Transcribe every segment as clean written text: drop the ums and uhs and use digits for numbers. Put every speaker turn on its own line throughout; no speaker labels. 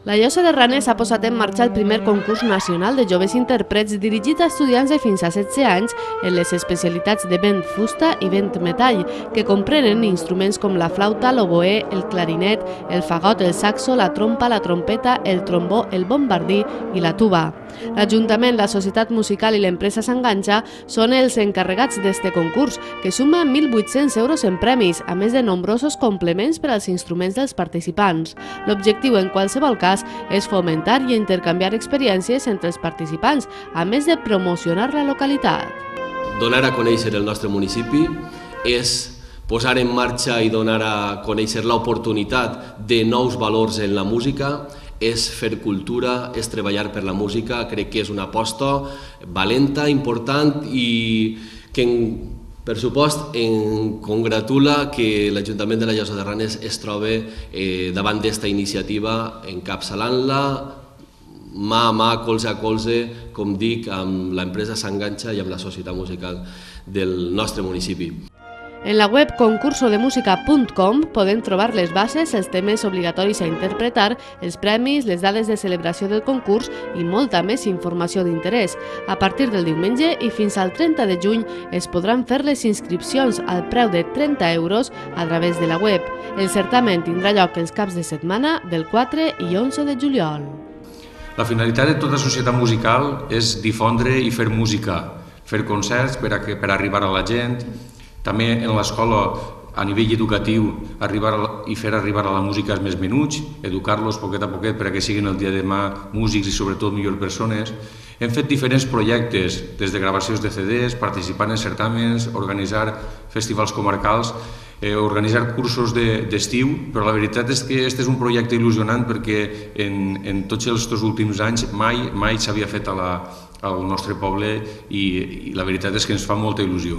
La Llosa de Ranes ha posat en marxa el primer concurs nacional de joves intèrprets dirigit a estudiants de fins a 16 anys en les especialitats de vent fusta i vent metall, que comprenen instruments com la flauta, l'oboè, el clarinet, el fagot, el saxo, la trompa, la trompeta, el trombó, el bombardí i la tuba. L'Ajuntament, la Societat Musical i l'empresa S'Enganxa són els encarregats d'este concurs, que suma 1.800 euros en premis, a més de nombrosos complements per als instruments dels participants. L'objectiu, en qualsevol cas, és fomentar i intercanviar experiències entre els participants, a més de promocionar la localitat.
Donar a conèixer el nostre municipi és posar en marxa i donar a conèixer l'oportunitat de nous valors en la música, és fer cultura, és treballar per la música. Crec que és una aposta valenta, important i que, per supost, em congratula que l'Ajuntament de la Llosa de Ranes es troba davant d'esta iniciativa, encapçalant-la mà a mà, colze a colze, com dic, amb l'empresa S'Enganxa i amb la Societat Musical del nostre municipi.
En la web concursodemusica.com podem trobar les bases, els temes obligatoris a interpretar, els premis, les dades de celebració del concurs i molta més informació d'interès. A partir del diumenge i fins al 30 de juny es podran fer les inscripcions al preu de 30 euros a través de la web. El certamen tindrà lloc els caps de setmana del 4 i 11 de juliol.
La finalitat de tota societat musical és difondre i fer música, fer concerts per arribar a la gent. També en l'escola, a nivell educatiu, fer arribar a la música als més menuts, educar-los poquet a poquet perquè siguin el dia de demà músics i sobretot millors persones. Hem fet diferents projectes, des de gravacions de CDs, participar en certàmens, organitzar festivals comarcals, organitzar cursos d'estiu, però la veritat és que aquest és un projecte il·lusionant perquè en tots els últims anys mai s'havia fet al nostre poble i la veritat és que ens fa molta il·lusió.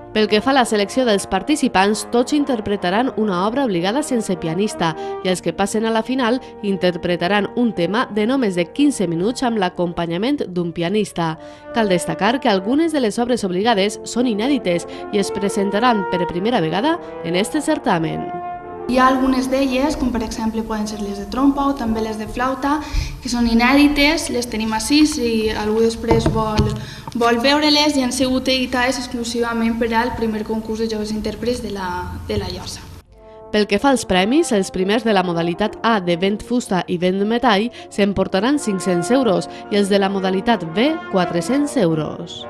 Pel que fa a la selecció dels participants, tots interpretaran una obra obligada sense pianista i els que passen a la final interpretaran un tema de no més de 15 minuts amb l'acompanyament d'un pianista. Cal destacar que algunes de les obres obligades són inèdites i es presentaran per primera vegada en este certamen.
Hi ha algunes d'elles, com per exemple poden ser les de trompa o també les de flauta, que són inèdites, les tenim així, si algú després vol veure-les i han sigut editades exclusivament per al primer concurs de joves intèrprets de la Llosa.
Pel que fa als premis, els primers de la modalitat A de vent fusta i vent metall s'emportaran 500 euros i els de la modalitat B 400 euros.